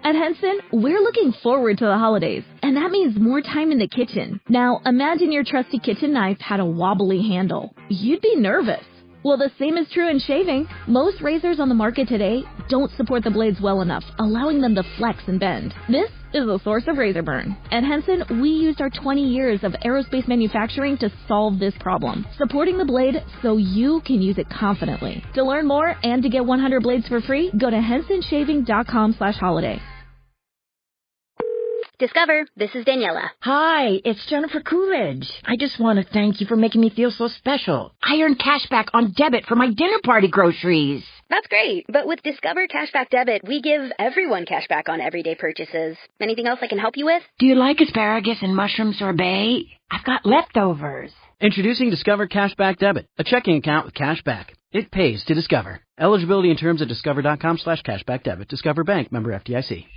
At Henson, we're looking forward to the holidays, and that means more time in the kitchen. Now, imagine your trusty kitchen knife had a wobbly handle. You'd be nervous. Well, the same is true in shaving. Most razors on the market today don't support the blades well enough, allowing them to flex and bend. This is the source of razor burn. At Henson, we used our 20 years of aerospace manufacturing to solve this problem, supporting the blade so you can use it confidently. To learn more and to get 100 blades for free, go to hensonshaving.com/holiday. Discover, this is Daniela. Hi, it's Jennifer Coolidge. I just want to thank you for making me feel so special. I earned cash back on debit for my dinner party groceries. That's great, but with Discover Cashback Debit, we give everyone cash back on everyday purchases. Anything else I can help you with? Do you like asparagus and mushroom sorbet? I've got leftovers. Introducing Discover Cashback Debit, a checking account with cash back. It pays to Discover. Eligibility and terms at discover.com/cashbackdebit. Discover Bank, member FDIC.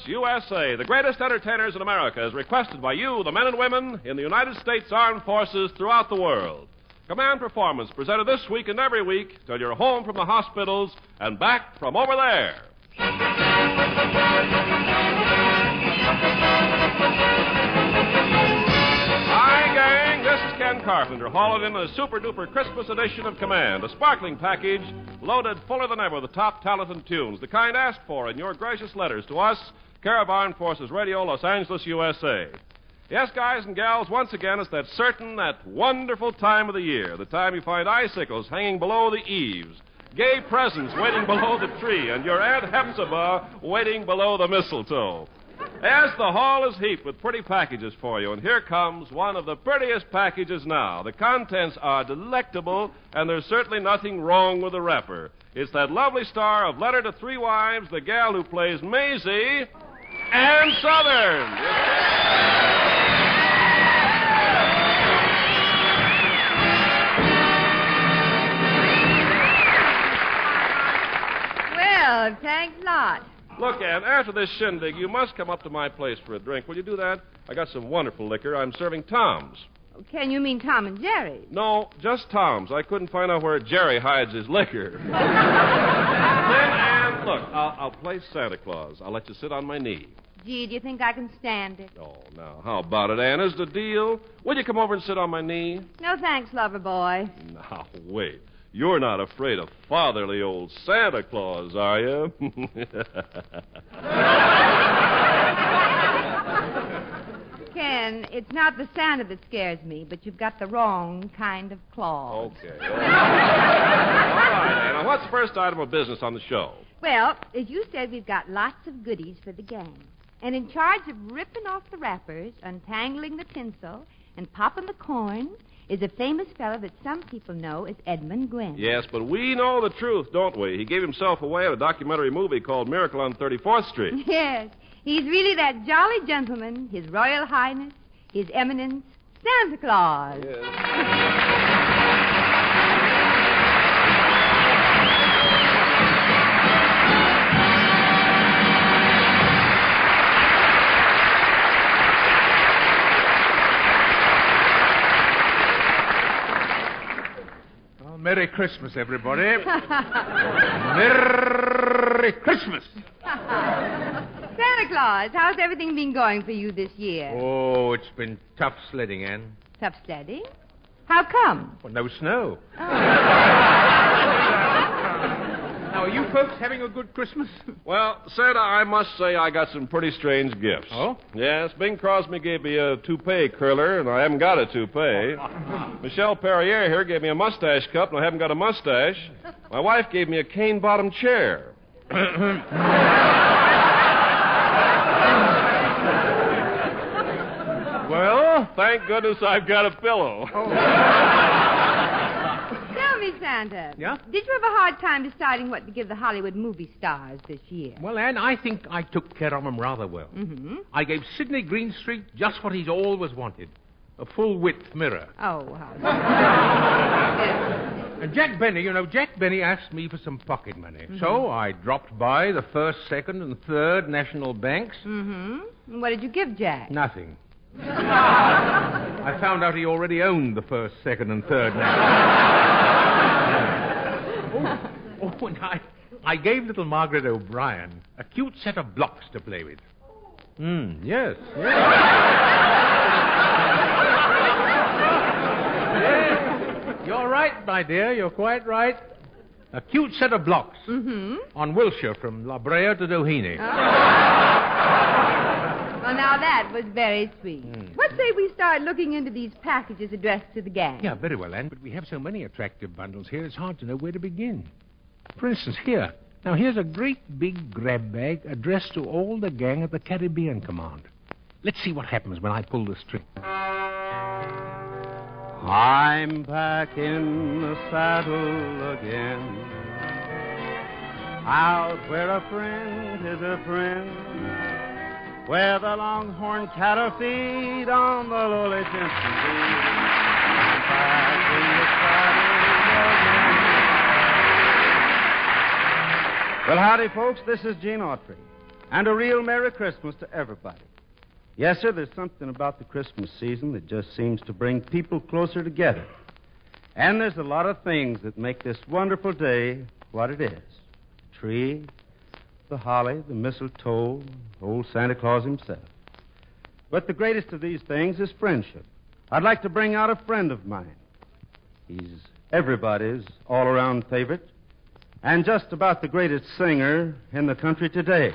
USA, the greatest entertainers in America, is requested by you, the men and women in the United States Armed Forces throughout the world. Command Performance, presented this week and every week till you're home from the hospitals and back from over there. Hi, gang. This is Ken Carpenter, hauling in a super-duper Christmas edition of Command, a sparkling package loaded fuller than ever with the top talent and tunes, the kind asked for in your gracious letters to us, care of Armed Forces Radio, Los Angeles, USA. Yes, guys and gals, once again, it's that certain, that wonderful time of the year, the time you find icicles hanging below the eaves, gay presents waiting below the tree, and your Aunt Hepzibah waiting below the mistletoe. As the hall is heaped with pretty packages for you, and here comes one of the prettiest packages now. The contents are delectable, and there's certainly nothing wrong with the wrapper. It's that lovely star of Letter to Three Wives, the gal who plays Maisie, Ann Southern. Well, thanks a lot. Look, Ann, after this shindig, you must come up to my place for a drink. Will you do that? I got some wonderful liquor. I'm serving Tom's. Can you mean Tom and Jerry? No, just Tom's. I couldn't find out where Jerry hides his liquor. Then, Ann, look, I'll play Santa Claus. I'll let you sit on my knee. Gee, do you think I can stand it? Oh, now, how about it, Ann? Is the deal? Will you come over and sit on my knee? No thanks, lover boy. Now, wait. You're not afraid of fatherly old Santa Claus, are you? Ken, it's not the Santa that scares me, but you've got the wrong kind of claws. Okay. All right, Anna. What's the first item of business on the show? Well, as you said, we've got lots of goodies for the gang. And in charge of ripping off the wrappers, untangling the tinsel, and popping the corn is a famous fellow that some people know as Edmund Gwenn. Yes, but we know the truth, don't we? He gave himself away in a documentary movie called Miracle on 34th Street. Yes. He's really that jolly gentleman, His Royal Highness, His Eminence, Santa Claus. Yes. Merry Christmas, everybody. Merry Christmas. Santa Claus, how's everything been going for you this year? Oh, it's been tough sledding, Ann. Tough sledding? How come? Well, no snow. Now, are you folks having a good Christmas? Well, Santa, I must say I got some pretty strange gifts. Oh? Yes, Bing Crosby gave me a toupee curler, and I haven't got a toupee. Michelle Perrier here gave me a mustache cup, and I haven't got a mustache. My wife gave me a cane-bottom chair. Well, thank goodness I've got a pillow. Tell me, Santa. Yeah? Did you have a hard time deciding what to give the Hollywood movie stars this year? Well, Anne, I think I took care of him rather well. Mm-hmm. I gave Sidney Greenstreet just what he's always wanted. A full-width mirror. Oh, how... And Jack Benny asked me for some pocket money. Mm-hmm. So I dropped by the First, Second, and Third National Banks. Mm-hmm. And what did you give Jack? Nothing. I found out he already owned the First, Second, and Third National. And I gave little Margaret O'Brien a cute set of blocks to play with. Yes. You're right, my dear. You're quite right. A cute set of blocks. Mm-hmm. On Wilshire from La Brea to Doheny. Oh. Well, now that was very sweet. What say we start looking into these packages addressed to the gang? Yeah, very well, Anne. But we have so many attractive bundles here, it's hard to know where to begin. For instance, here. Now, here's a great big grab bag addressed to all the gang at the Caribbean Command. Let's see what happens when I pull the string. I'm back in the saddle again, out where a friend is a friend, where the longhorn cattle feed on the lowly Jensen Beach. I'm back in the saddle again. Well, howdy, folks. This is Gene Autry, and a real Merry Christmas to everybody. Yes, sir, there's something about the Christmas season that just seems to bring people closer together. And there's a lot of things that make this wonderful day what it is. The tree, the holly, the mistletoe, old Santa Claus himself. But the greatest of these things is friendship. I'd like to bring out a friend of mine. He's everybody's all-around favorite, and just about the greatest singer in the country today.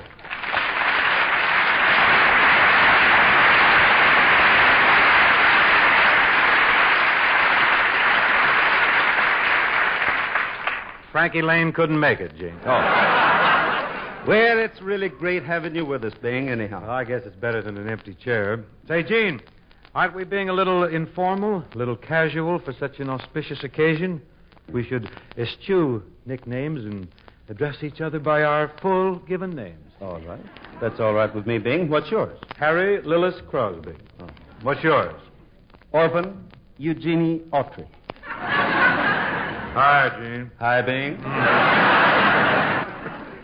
Frankie Lane couldn't make it, Gene. Oh. Well, it's really great having you with us, Bing, anyhow. Well, I guess it's better than an empty chair. Say, Gene, aren't we being a little informal, a little casual for such an auspicious occasion? We should eschew nicknames and address each other by our full given names. All right. That's all right with me, Bing. What's yours? Harry Lillis Crosby. Oh. What's yours? Orphan Eugenie Autry. Hi, Gene. Hi, Bing.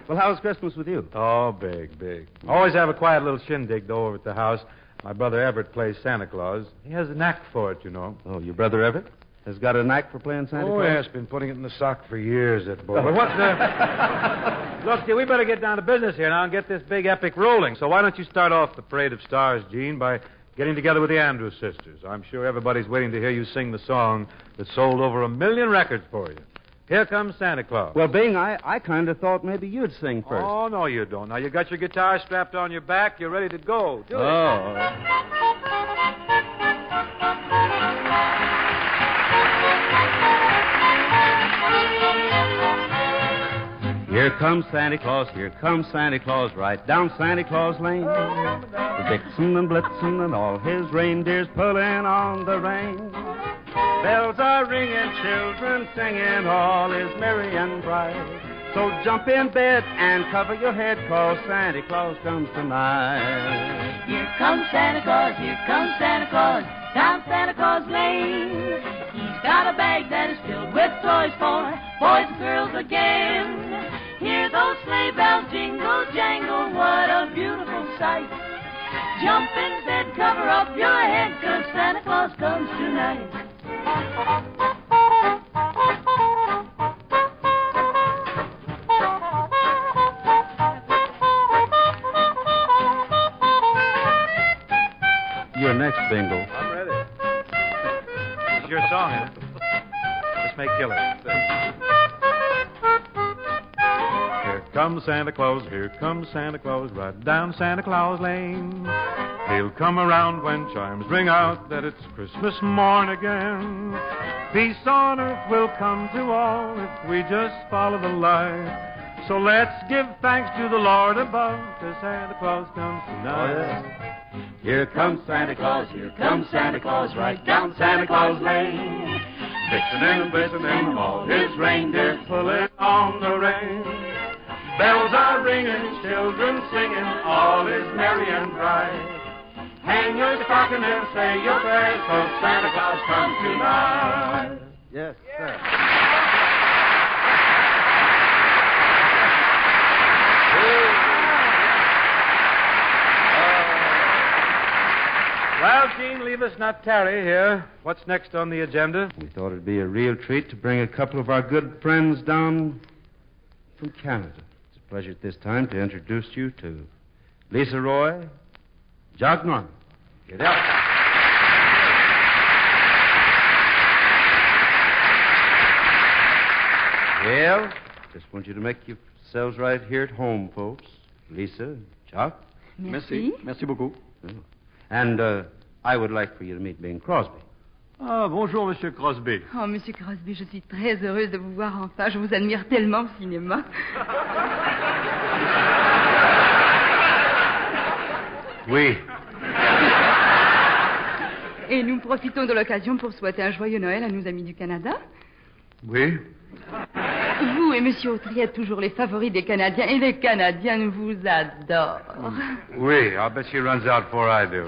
Well, how's Christmas with you? Oh, big, big. Always have a quiet little shindig, though, over at the house. My brother Everett plays Santa Claus. He has a knack for it, you know. Oh, your brother Everett has got a knack for playing Santa Claus? Oh, yes, been putting it in the sock for years, that boy. But what's the... Look, we better get down to business here now and get this big epic rolling. So why don't you start off the Parade of Stars, Gene, by getting together with the Andrews sisters. I'm sure everybody's waiting to hear you sing the song that sold over 1 million records for you. Here Comes Santa Claus. Well, Bing, I kind of thought maybe you'd sing first. Oh, no, you don't. Now, you got your guitar strapped on your back. You're ready to go. Do it. Oh. Here comes Santa Claus, here comes Santa Claus, right down Santa Claus Lane. The Vixen and Blitzen and all his reindeers pulling on the rein. Bells are ringing, children singing, all is merry and bright. So jump in bed and cover your head, 'cause Santa Claus comes tonight. Here comes Santa Claus, here comes Santa Claus, down Santa Claus Lane. He's got a bag that is filled with toys for boys and girls again. Hear those sleigh bells jingle, jangle, what a beautiful sight. Jump in bed, cover up your head, 'cause Santa Claus comes tonight. You're next, Bingo. I'm ready. It's your song, isn't it? This may kill it. Here comes Santa Claus, here comes Santa Claus, right down Santa Claus Lane. He'll come around when chimes ring out that it's Christmas morn again. Peace on earth will come to all if we just follow the light. So let's give thanks to the Lord above, 'cause Santa Claus comes tonight. Oh, yeah. Here comes Santa Claus, here comes Santa Claus, right down Santa Claus Lane. Vixen and Blitzen and all his reindeer pulling on the rein. Bells are ringing, children singing, all is merry and bright. Hang your stocking and say your prayers, 'cause Santa Claus comes tonight. Yes, sir. Well, Gene, leave us not tarry here. What's next on the agenda? We thought it'd be a real treat to bring a couple of our good friends down from Canada. It's a pleasure at this time to introduce you to Lisa Roy, Jock Norman. Get out. Well, just want you to make yourselves right here at home, folks. Lisa, Jock. Merci. Merci beaucoup. And I would like for you to meet Bing Crosby. Ah, bonjour, Monsieur Crosby. Oh, Monsieur Crosby, je suis très heureuse de vous voir enfin. Je vous admire tellement au cinéma. Oui. Et nous profitons de l'occasion pour souhaiter un joyeux Noël à nos amis du Canada. Oui. Vous et Monsieur Autry êtes toujours les favoris des Canadiens, et les Canadiens vous adorent. Oui, I'll bet she runs out before I do.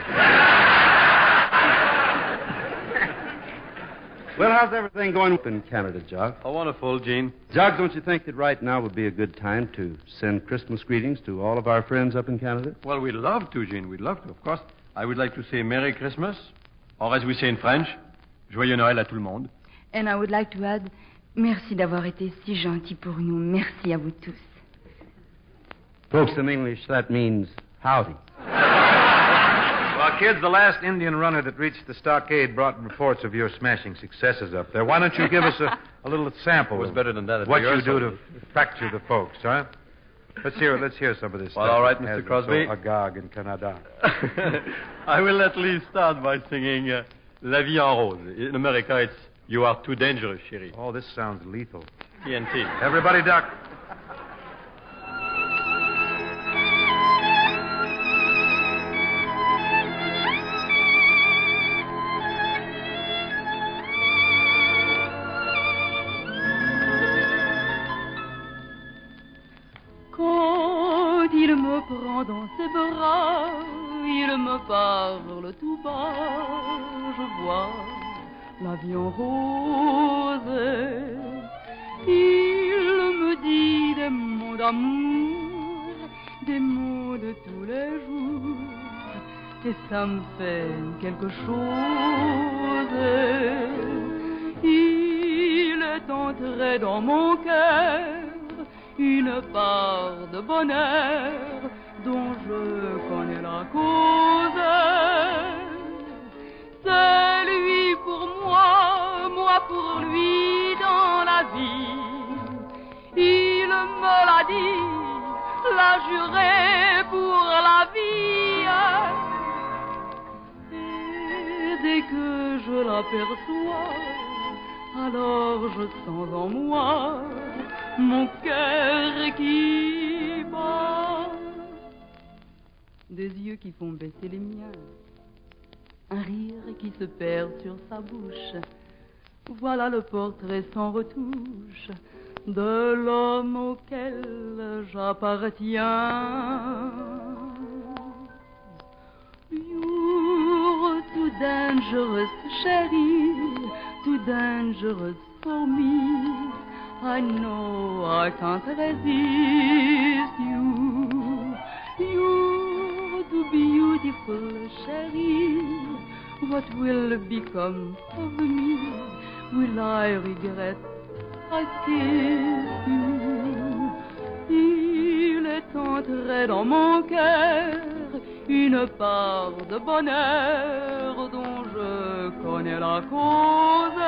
Well, how's everything going in Canada, Jock? Oh, wonderful, Gene. Jock, don't you think that right now would be a good time to send Christmas greetings to all of our friends up in Canada? Well, we'd love to, Gene. We'd love to, of course. I would like to say Merry Christmas, or as we say in French, Joyeux Noël à tout le monde. And I would like to add, merci d'avoir été si gentil pour nous. Merci à vous tous. Folks, in English, that means howdy. Well, kids, the last Indian runner that reached the stockade brought reports of your smashing successes up there. Why don't you give us a little sample? It was better than that. Of what you do to fracture the folks, huh? Let's hear some of this Well, stuff. all right, Mr. Crosby. So agog in Canada. I will at least start by singing La Vie en Rose. In America, it's You Are Too Dangerous, chérie. Oh, this sounds lethal. TNT. Everybody duck. Quand il me prend dans ses bras, il me parle tout bas, je vois la vie en rose. Il me dit des mots d'amour, des mots de tous les jours, et ça me fait quelque chose. Il est entré dans mon cœur une part de bonheur dont je connais la cause. C'est lui pour moi, moi pour lui dans la vie. Il me l'a dit, l'a juré pour la vie. Et dès que je l'aperçois, alors je sens en moi mon cœur qui bat. Des yeux qui font baisser les miens, un rire qui se perd sur sa bouche. Voilà le portrait sans retouche de l'homme auquel j'appartiens. You're too dangerous, chérie, too dangerous for me. I know I can't resist you. You're too beautiful, chérie. What will become of me? Will I regret I kiss you? Il est entré dans mon cœur une part de bonheur dont je connais la cause.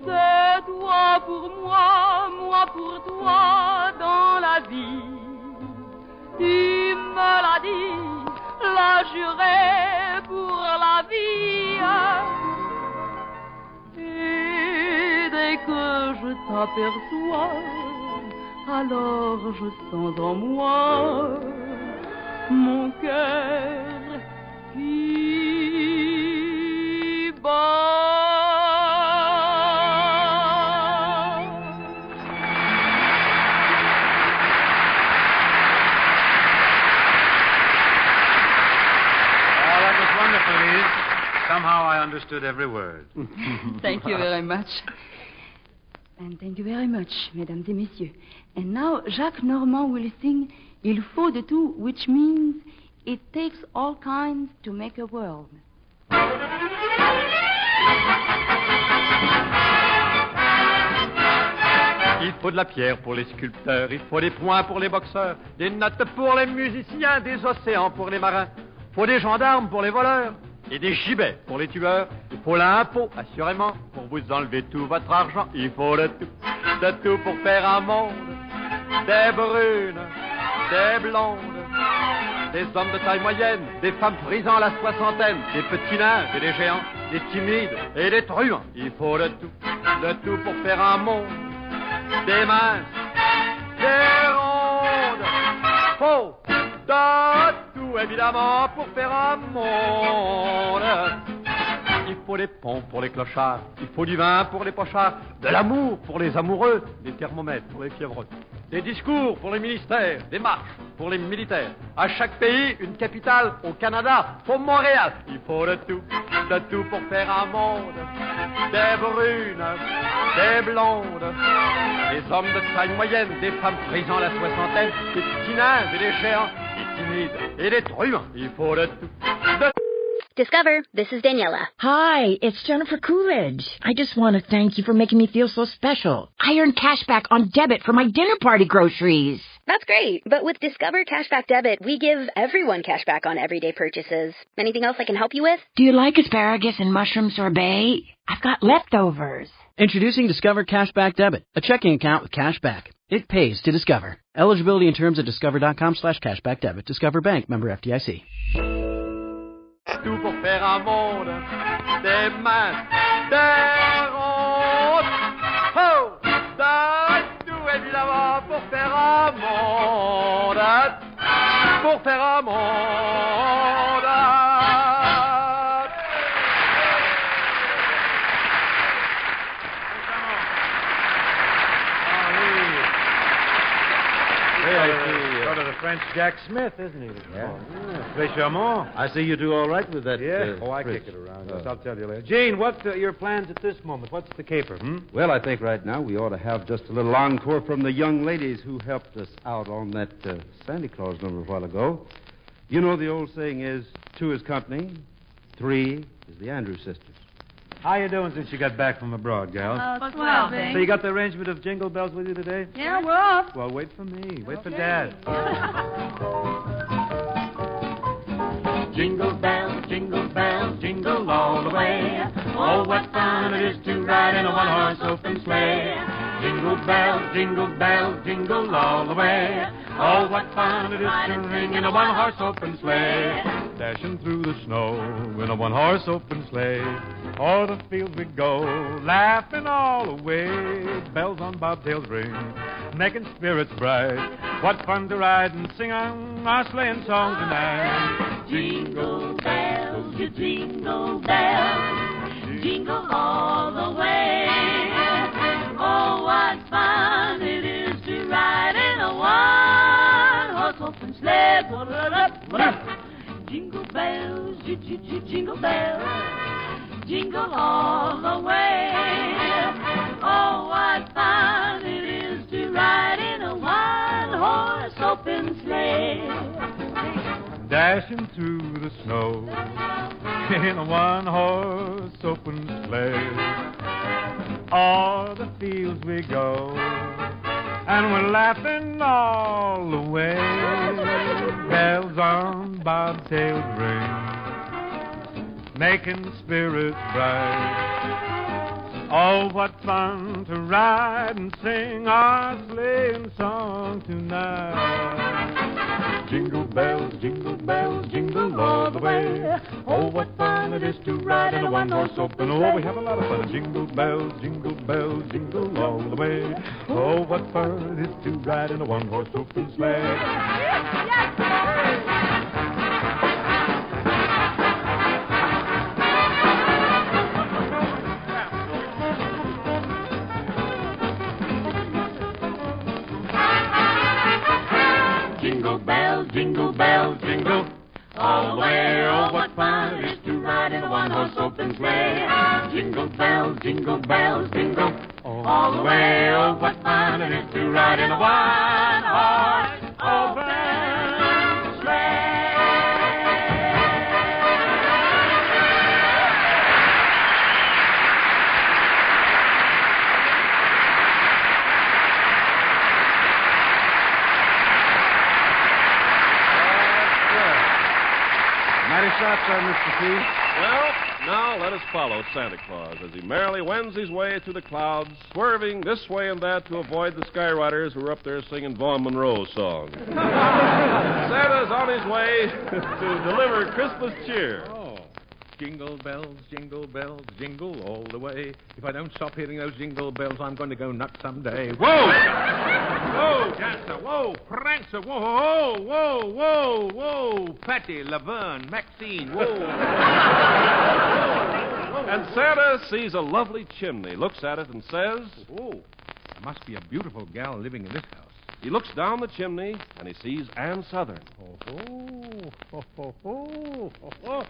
C'est toi pour moi, moi pour toi dans la vie. Tu me l'as dit, l'as juré pour la vie. Et dès que je t'aperçois, alors je sens en moi mon cœur qui bat. Somehow I understood every word. Thank you very much. And thank you very much, mesdames et messieurs. And now Jacques Normand will sing Il faut de tout, which means it takes all kinds to make a world. Il faut de la pierre pour les sculpteurs, il faut des points pour les boxeurs, des notes pour les musiciens, des océans pour les marins. Il faut des gendarmes pour les voleurs et des gibets pour les tueurs. Il faut l'impôt, assurément, pour vous enlever tout votre argent. Il faut de tout pour faire un monde. Des brunes, des blondes, des hommes de taille moyenne, des femmes frisant la soixantaine, des petits nains et des géants, des timides et des truands. Il faut de tout pour faire un monde. Des minces, des rondes, faut de tout évidemment pour faire un monde. Il faut des ponts pour les clochards, il faut du vin pour les pochards, de l'amour pour les amoureux, des thermomètres pour les fiévreux, des discours pour les ministères, des marches pour les militaires. À chaque pays, une capitale. Au Canada, faut Montréal. Il faut de tout pour faire un monde. Des brunes, des blondes, des hommes de taille moyenne, des femmes frisant la soixantaine, des petits nains et des géants, des timides et des truands. Il faut de tout. Discover, this is Daniela. Hi, it's Jennifer Coolidge. I just want to thank you for making me feel so special. I earned cash back on debit for my dinner party groceries. That's great, but with Discover Cashback Debit, we give everyone cash back on everyday purchases. Anything else I can help you with? Do you like asparagus and mushroom sorbet? I've got leftovers. Introducing Discover Cashback Debit, a checking account with cash back. It pays to Discover. Eligibility and terms at discover.com/cashback debit. Discover Bank, member FDIC. Tout pour faire un monde, des mains, des rondes, oh, tout évidemment pour faire un monde, pour faire un monde. Sort of the French Jack Smith, isn't he? Yeah. Très charmant. I see you do all right with that. Yeah. I bridge. kick it around. Yes, I'll tell you later. Gene, what are your plans at this moment? What's the caper, Well, I think right now we ought to have just a little encore from the young ladies who helped us out on that Santa Claus number a while ago. You know, the old saying is, 2 is company, 3 is the Andrews sisters. How you doing since you got back from abroad, gal? Swell, Bing. So you got the arrangement of Jingle Bells with you today? Yeah, we're off. Well, wait for me. Wait for Dad. Jingle bells, jingle all the way. Oh, what fun it is to ride in a one-horse open sleigh. Jingle bells, jingle all the way. Oh, what fun it is to ring in a one-horse open sleigh. Dashing through the snow in a one-horse open sleigh. O'er the fields we go, laughing all the way. Bells on bobtails ring, making spirits bright. What fun to ride and sing on our sleighing song tonight. Jingle bells, you jingle bells, jingle all the way. Oh, what fun it is to ride in a one-horse open sleigh. Jingle bells, you jingle bells, jingle all the way. Oh, what fun it is to ride in a one-horse open sleigh. Dashing through the snow in a one-horse open sleigh. All the fields we go, and we're laughing all the way. Bells on bobtails ring, making spirits bright. Oh, what fun to ride and sing our sleighing song tonight. Jingle bells, jingle all the way. Oh, what fun it is to ride in a one-horse open. Oh, we have a lot of fun. Jingle bells, jingle all the way. Oh, what fun it is to ride in a one-horse open sleigh. Jingle bells, jingle all the way. Oh, what fun it is to ride in a one-horse open sleigh. Jingle bells, jingle all the way. Oh, what fun it is to ride in a one-horse open sleigh. Mighty shot, sir, Mr. T. Well, now let us follow Santa Claus as he merrily wends his way through the clouds, swerving this way and that to avoid the skywriters who are up there singing Vaughn Monroe's song. Santa's on his way to deliver Christmas cheer. Oh, jingle bells, jingle all the way. If I don't stop hearing those jingle bells, I'm going to go nuts someday. Whoa! Whoa, Dancer, whoa, Prancer, whoa, Patty, Laverne, Maxine, whoa. And Santa sees a lovely chimney, looks at it, and says, Oh, there must be a beautiful gal living in this house. He looks down the chimney, and he sees Ann Southern. Oh.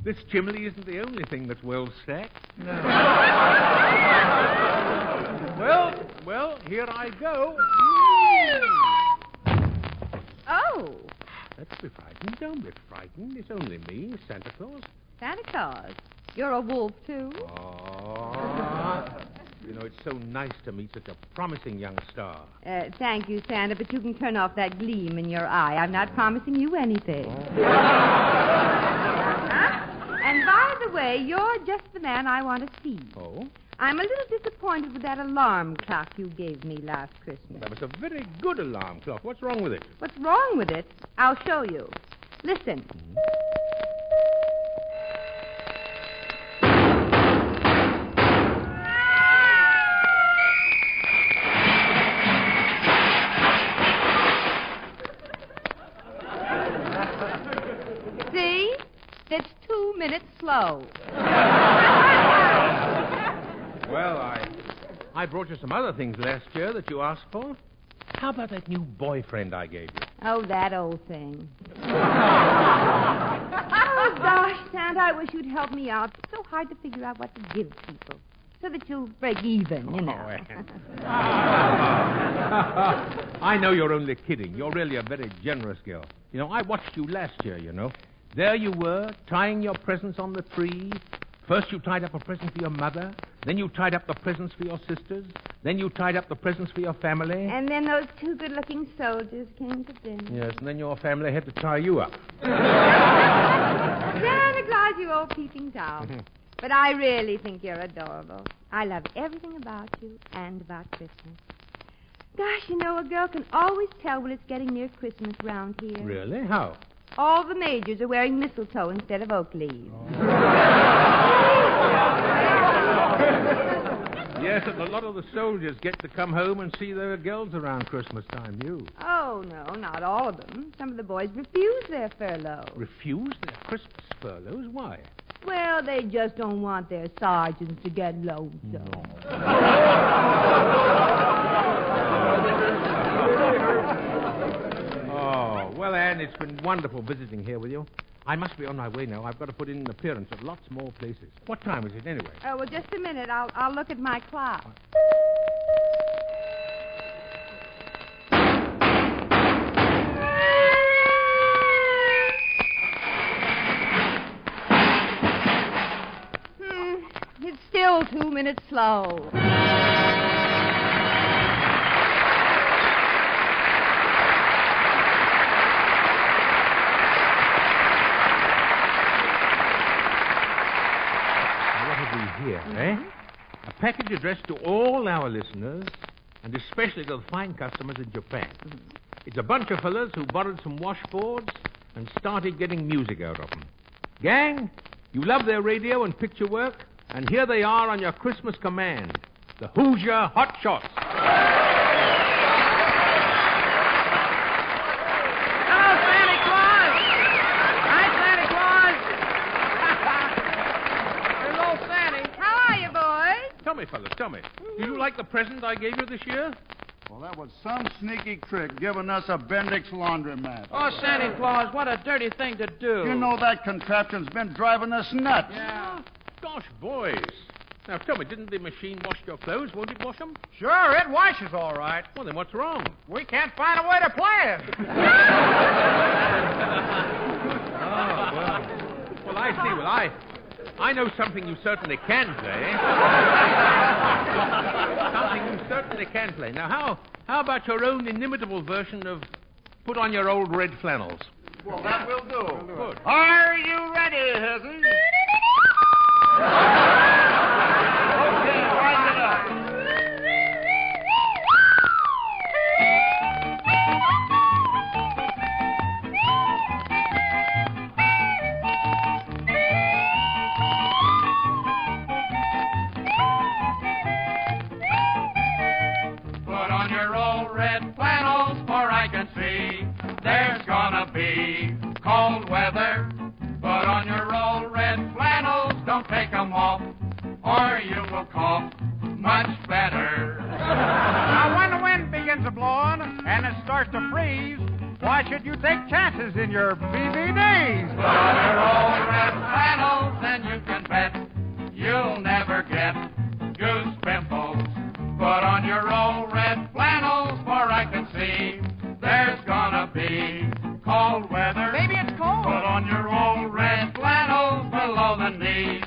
This chimney isn't the only thing that's well stacked. No. Well, here I go. Oh, Let's be frightened. Don't be frightened. It's only me, Santa Claus. Santa Claus. You're a wolf, too? Oh. You know, it's so nice to meet such a promising young star. Thank you, Santa, but you can turn off that gleam in your eye. I'm not promising you anything. And by the way, you're just the man I want to see. Oh? I'm a little disappointed with that alarm clock you gave me last Christmas. That was a very good alarm clock. What's wrong with it? What's wrong with it? I'll show you. Listen. See? It's 2 minutes slow. Well, I brought you some other things last year that you asked for. How about that new boyfriend I gave you? Oh, that old thing. Oh, gosh, Santa, I wish you'd help me out. It's so hard to figure out what to give people so that you'll break even, you know. I know you're only kidding. You're really a very generous girl. You know, I watched you last year, you know. There you were, tying your presents on the tree. First you tied up a present for your mother. Then you tied up the presents for your sisters. Then you tied up the presents for your family. And then those two good-looking soldiers came to dinner. Yes, and then your family had to tie you up. Santa Claus, you old peeping Tom. But I really think you're adorable. I love everything about you and about Christmas. Gosh, you know, a girl can always tell when it's getting near Christmas round here. Really? How? All the majors are wearing mistletoe instead of oak leaves. Yes, and a lot of the soldiers get to come home and see their girls around Christmas time, you. Oh, no, not all of them. Some of the boys refuse their furlough. Refuse their Christmas furloughs? Why? Well, they just don't want their sergeants to get lonesome. Oh, well, Anne, it's been wonderful visiting here with you. I must be on my way now. I've got to put in an appearance at lots more places. What time is it, anyway? Oh, well, just a minute. I'll look at my clock. It's still 2 minutes slow. Here, eh? A package addressed to all our listeners, and especially to the fine customers in Japan. It's a bunch of fellas who borrowed some washboards and started getting music out of them. Gang, you love their radio and picture work, and here they are on your Christmas command, the Hoosier Hot Shots. Tell me, fellas, tell me. Do you like the present I gave you this year? Well, that was some sneaky trick giving us a Bendix laundromat. Oh, Santa Claus, what a dirty thing to do. You know that contraption's been driving us nuts. Yeah. Gosh, boys. Now, tell me, didn't the machine wash your clothes? Won't it wash them? Sure, it washes all right. Well, then what's wrong? We can't find a way to play it. Well, I see. Well, I know something you certainly can play. Something you certainly can play. Now, how about your own inimitable version of Put On Your Old Red Flannels? Well, that will do. Good. Are you ready, Hezzy? Okay, wind it up. Put on your old red flannels, for I can see there's gonna be cold weather. Put on your old red flannels, don't take 'em off, or you will cough much better. Now, when the wind begins a blowing and it starts to freeze, why should you take chances in your BVDs? Put on your old red flannels, and you can bet you'll never get goose pimples. Put on your old red flannels, for I can see there's gonna be cold weather. Maybe it's cold. Put on your old red flannels below the knees,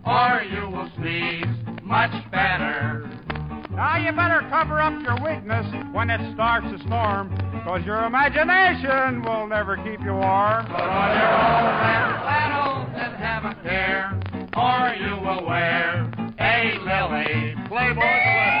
or you will sneeze much better. Now, you better cover up your weakness when it starts to storm, because your imagination will never keep you warm. Put on your old red flannels and have a care, or you will wear a lily Playboy sweater.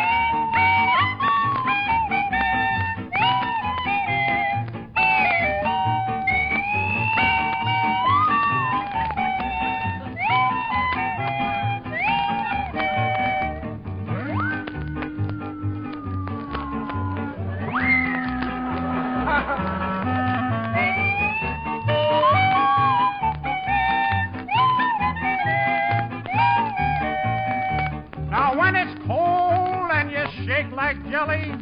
Now, when it's cold and you shake like jelly,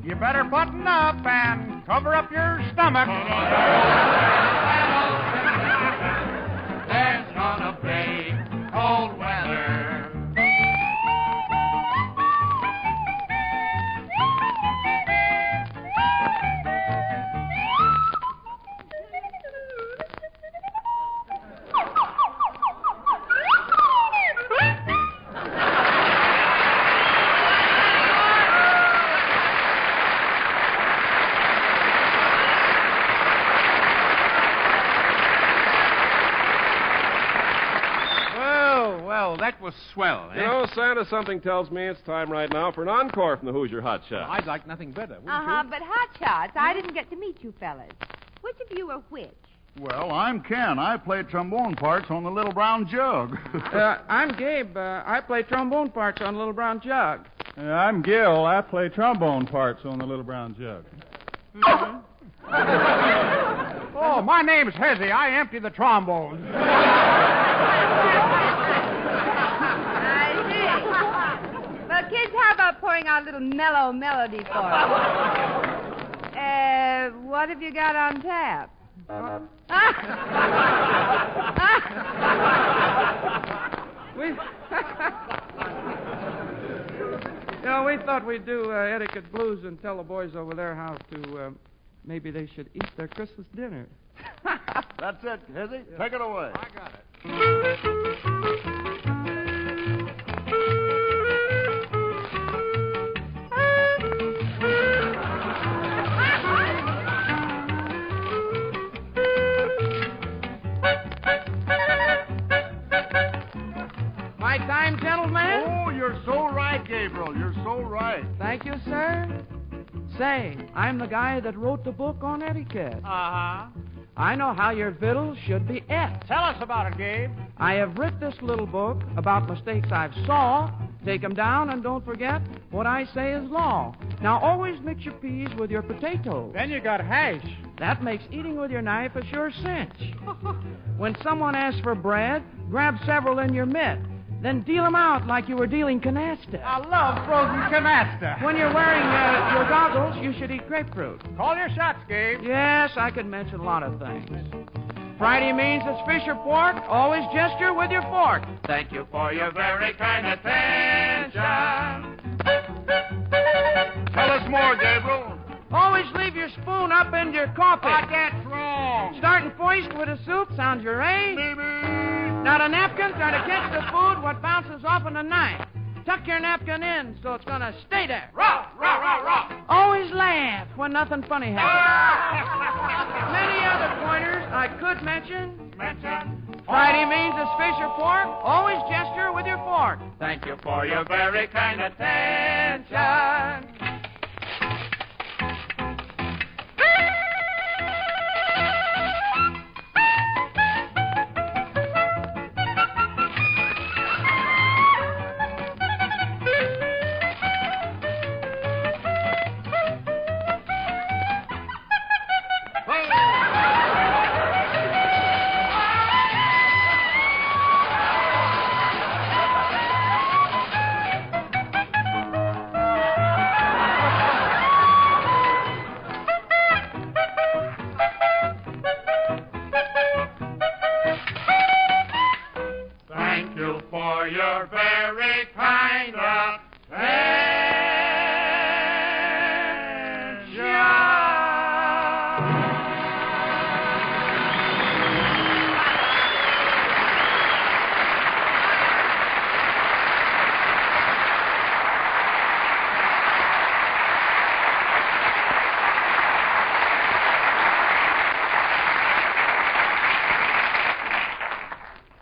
you better button up and cover up your stomach. There's gonna be cold weather. Well, that was swell, eh? You know, Santa, something tells me it's time right now for an encore from the Hoosier Hot Shots. I'd like nothing better, wouldn't Uh-huh, you? but Hot Shots, I didn't get to meet you fellas. Which of you are which? Well, I'm Ken. I play trombone parts on the Little Brown Jug. I'm Gabe. I play trombone parts on Little Brown Jug. I'm Gil. I play trombone parts on the Little Brown Jug. Oh, my name's Hezzy. I empty the trombone. I see. Well, kids, how about pouring out a little mellow melody for us? What have you got on tap? We thought we'd do etiquette blues and tell the boys over there how to, maybe they should eat their Christmas dinner. That's it, Hezzy. Take it away. I got it. My time, gentlemen? Oh, you're so right, Gabriel. You're so right. Thank you, sir. Say, I'm the guy that wrote the book on etiquette. Uh-huh. I know how your victuals should be et. Tell us about it, Gabe. I have writ this little book about mistakes I've saw. Take 'em down and don't forget what I say is law. Now always mix your peas with your potatoes. Then you got hash. That makes eating with your knife a sure cinch. When someone asks for bread, grab several in your mitt. then deal them out like you were dealing canasta. I love frozen canasta. When you're wearing your goggles, you should eat grapefruit. Call your shots, Gabe. Yes, I could mention a lot of things. Friday means it's fish or pork. Always gesture with your fork. Thank you for your very kind attention. Tell us more, Gabriel. Always leave your spoon up in your coffee. That's wrong. Starting first with a soup sounds your A. Now the napkin, try to catch the food what bounces off in the knife. Tuck your napkin in so it's going to stay there. Rah, rah, rah, rah. Always laugh when nothing funny happens. Many other pointers I could mention. Friday means it's fish or pork. Always gesture with your fork. Thank you for your very kind attention.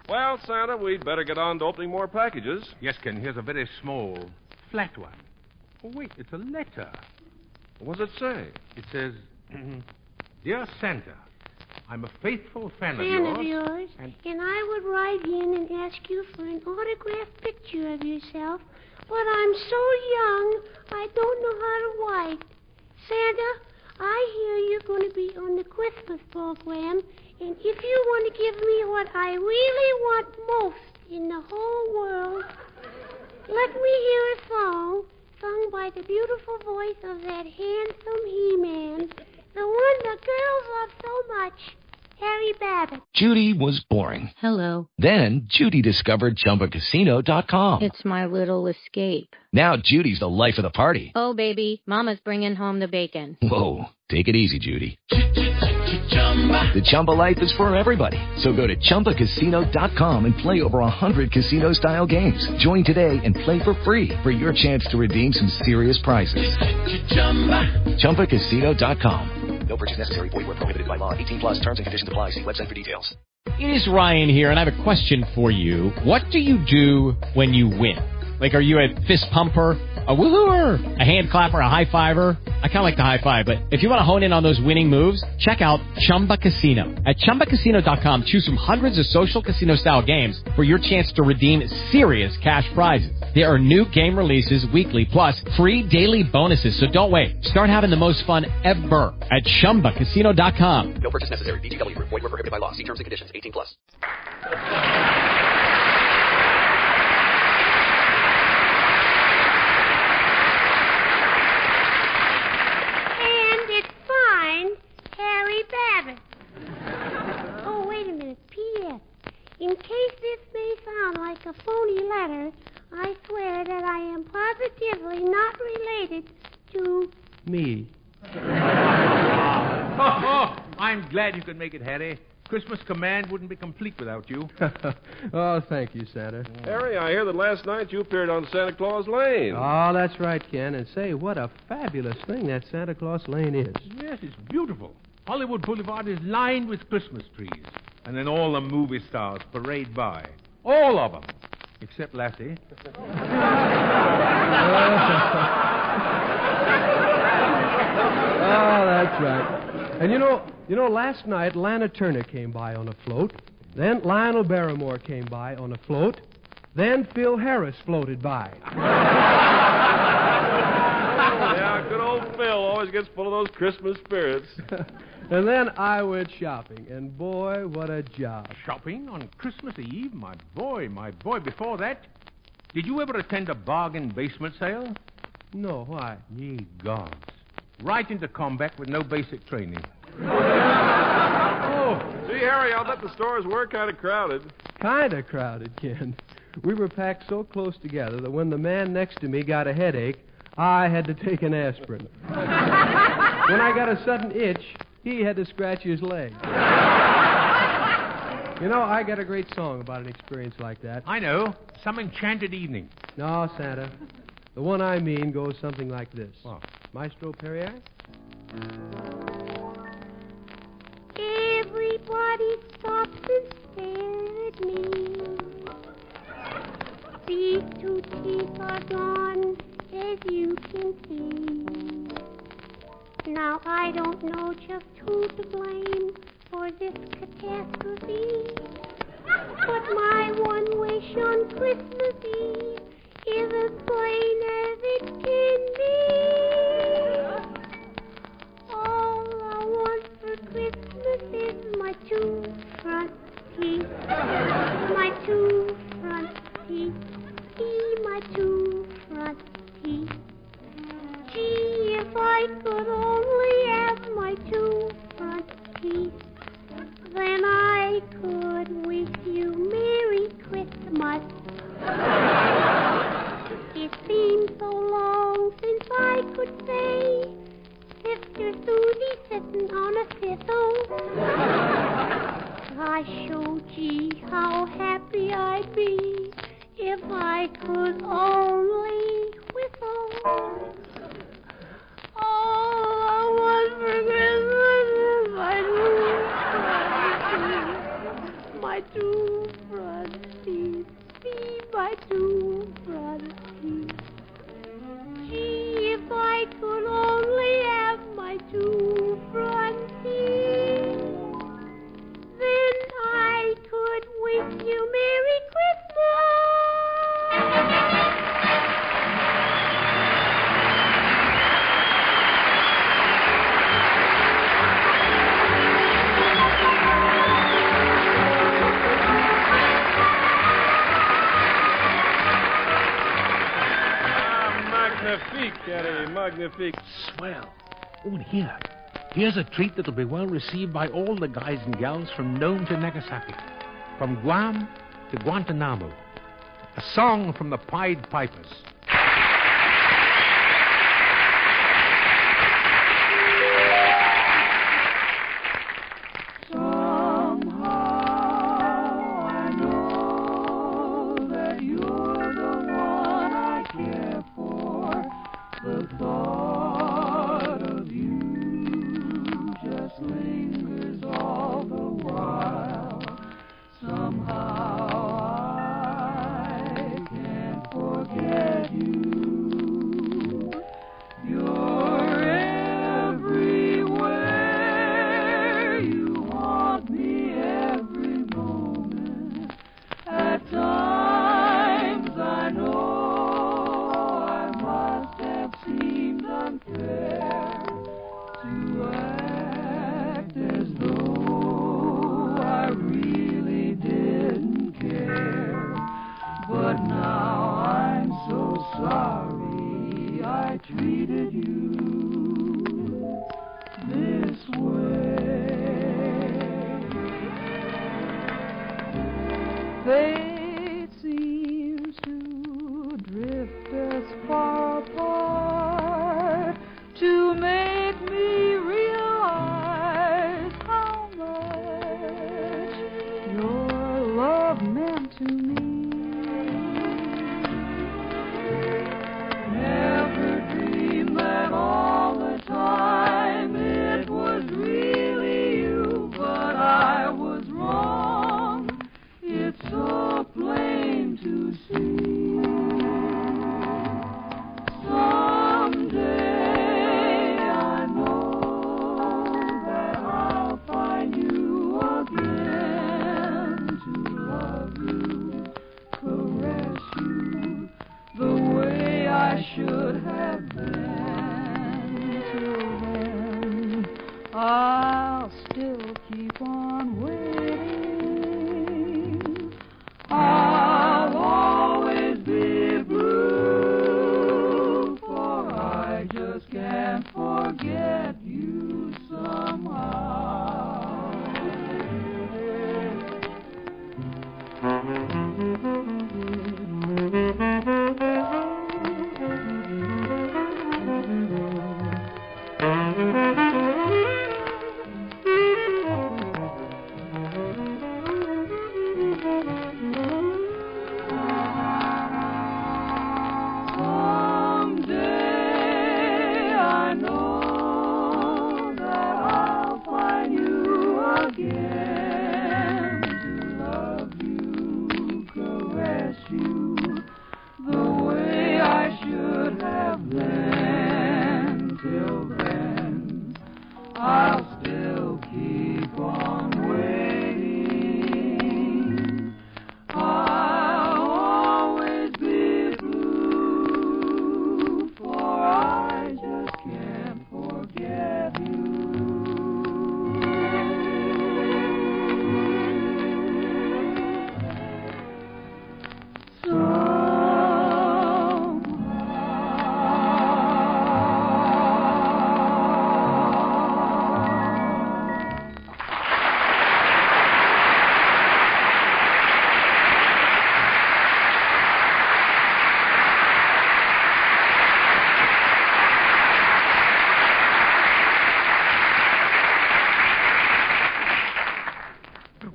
Well, Santa, we'd better get on to opening more packages. Yes, Ken, here's a very small, flat one. Oh, wait, it's a letter. What does it say? It says, Dear Santa, I'm a faithful fan of yours, and I would write in and ask you for an autographed picture of yourself, but I'm so young, I don't know how to write. Santa, I hear you're going to be on the Christmas program, and if you want to give me what I really want most in the whole world, let me hear a song sung by the beautiful voice of that handsome He-Man, the one the girls love so much, Harry Babbitt. Judy was boring. Hello. Then Judy discovered ChumbaCasino.com. It's my little escape. Now Judy's the life of the party. Oh, baby, mama's bringing home the bacon. Whoa, take it easy, Judy. The Chumba life is for everybody. So go to ChumbaCasino.com and play over 100 casino-style games. Join today and play for free for your chance to redeem some serious prizes. ChumbaCasino.com. No purchase necessary. Void where prohibited by law. 18 plus terms and conditions apply. See website for details. It is Ryan here, and I have a question for you. What do you do when you win? Like, are you a fist pumper, a woohooer, a hand clapper, a high fiver? I kind of like the high five, but if you want to hone in on those winning moves, check out Chumba Casino. At ChumbaCasino.com, choose from hundreds of social casino-style games for your chance to redeem serious cash prizes. There are new game releases weekly, plus free daily bonuses, so don't wait. Start having the most fun ever at ChumbaCasino.com. No purchase necessary. VGW. Void where prohibited by law. See terms and conditions. 18 plus. Harry Babbitt. Oh, wait a minute. P.S. In case this may sound like a phony letter, I swear that I am positively not related to... Me. I'm glad you could make it, Harry. Christmas Command wouldn't be complete without you. Oh, thank you, Santa. Harry, I hear that last night you appeared on Santa Claus Lane. Oh, that's right, Ken. And say, what a fabulous thing that Santa Claus Lane is. Yes, it's beautiful. Hollywood Boulevard is lined with Christmas trees. And then all the movie stars parade by. All of them. Except Lassie. Oh, that's right. And you know, last night Lana Turner came by on a float. Then Lionel Barrymore came by on a float. Then Phil Harris floated by. Yeah, good old Phil always always gets full of those Christmas spirits. And then I went shopping, and boy, what a job. Shopping on Christmas Eve? My boy. Before that, did you ever attend a bargain basement sale? No, why? Ye gods. Right into combat with no basic training. Oh, gee, Harry, I'll bet the stores were kind of crowded. Kind of crowded, Ken. We were packed so close together that when the man next to me got a headache, I had to take an aspirin. When I got a sudden itch, he had to scratch his leg. You know, I got a great song about an experience like that. I know. Some enchanted evening. No, Santa. The one I mean goes something like this. Oh. Maestro Perrier? Everybody stops and stares at me. These two teeth are gone, as you can see. Now I don't know just who to blame for this catastrophe. But my one wish on Christmas Eve is as plain as it can be. All I want for Christmas is my two front teeth. My two front teeth. My two front teeth. Gee, if I could only have my two front teeth, then I could wish you Merry Christmas. It seems so long since I could say Sister Susie sitting on a thistle. I show, gee, how happy I'd be if I could only whistle. All I want for Christmas is my two front teeth. My two front teeth. Gee, if I could only have my two front teeth, then I could wish you Merry Christmas. Magnifique, Eddie, magnifique. Swell. Oh, and here's a treat that'll be well received by all the guys and gals from Nome to Nagasaki, from Guam to Guantanamo. A song from the Pied Pipers. Fate seems to drift us far apart to make me realize how much your love meant to me. Never dreamed that all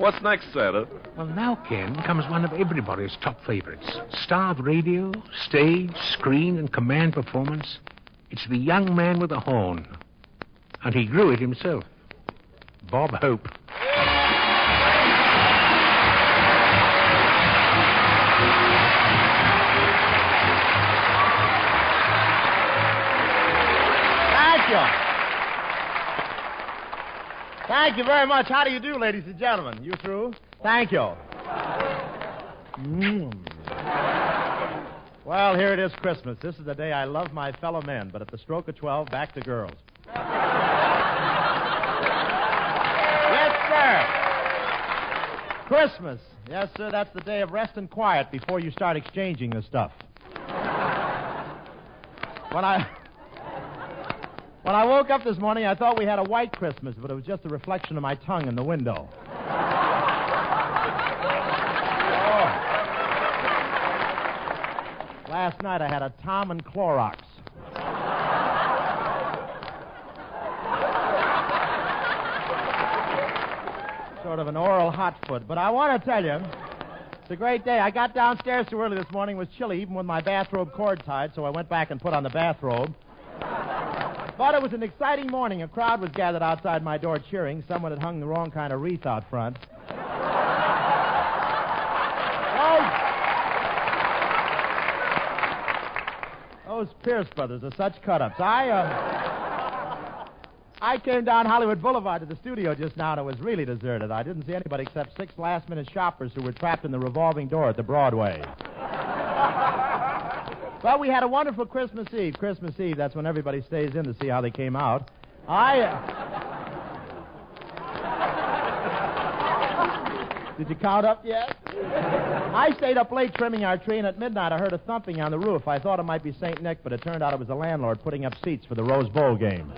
What's next, Santa? Well, now, Ken, comes one of everybody's top favorites. Star of radio, stage, screen, and command performance. It's the young man with the horn. And he grew it himself. Bob Hope. Thank you. Thank you very much. How do you do, ladies and gentlemen? You through? Thank you. Well, here it is, Christmas. This is the day I love my fellow men, but at the stroke of 12, back to girls. Yes, sir. Christmas. Yes, sir, that's the day of rest and quiet before you start exchanging the stuff. When I woke up this morning, I thought we had a white Christmas, but it was just a reflection of my tongue in the window. Last night I had a Tom and Clorox. Sort of an oral hot foot. But I want to tell you, it's a great day. I got downstairs too early this morning. It was chilly, even with my bathrobe cord tied, so I went back and put on the bathrobe. But it was an exciting morning. A crowd was gathered outside my door cheering. Someone had hung the wrong kind of wreath out front. Those Pierce brothers are such cut-ups. I came down Hollywood Boulevard to the studio just now, and it was really deserted. I didn't see anybody except 6 last-minute shoppers who were trapped in the revolving door at the Broadway. But we had a wonderful Christmas Eve. Christmas Eve, that's when everybody stays in to see how they came out. Did you count up yet? I stayed up late trimming our tree, and at midnight I heard a thumping on the roof. I thought it might be St. Nick, but it turned out it was the landlord putting up seats for the Rose Bowl game.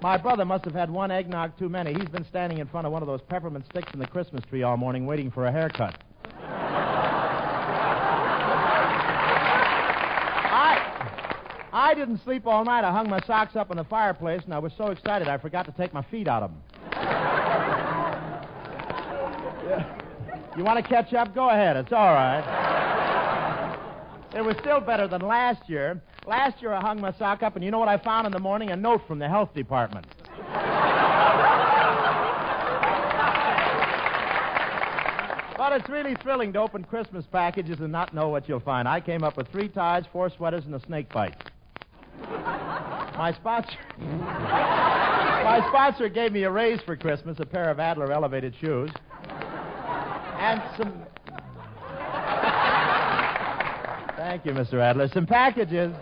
My brother must have had one eggnog too many. He's been standing in front of one of those peppermint sticks in the Christmas tree all morning waiting for a haircut. I didn't sleep all night. I hung my socks up in the fireplace, and I was so excited I forgot to take my feet out of them. You want to catch up? Go ahead. It's all right. It was still better than last year. Last year I hung my sock up, and you know what I found in the morning? A note from the health department. But it's really thrilling to open Christmas packages and not know what you'll find. I came up with 3 ties, 4 sweaters, and a snake bite. My sponsor gave me a raise for Christmas, a pair of Adler elevated shoes, and some... Thank you, Mr. Adler. Some packages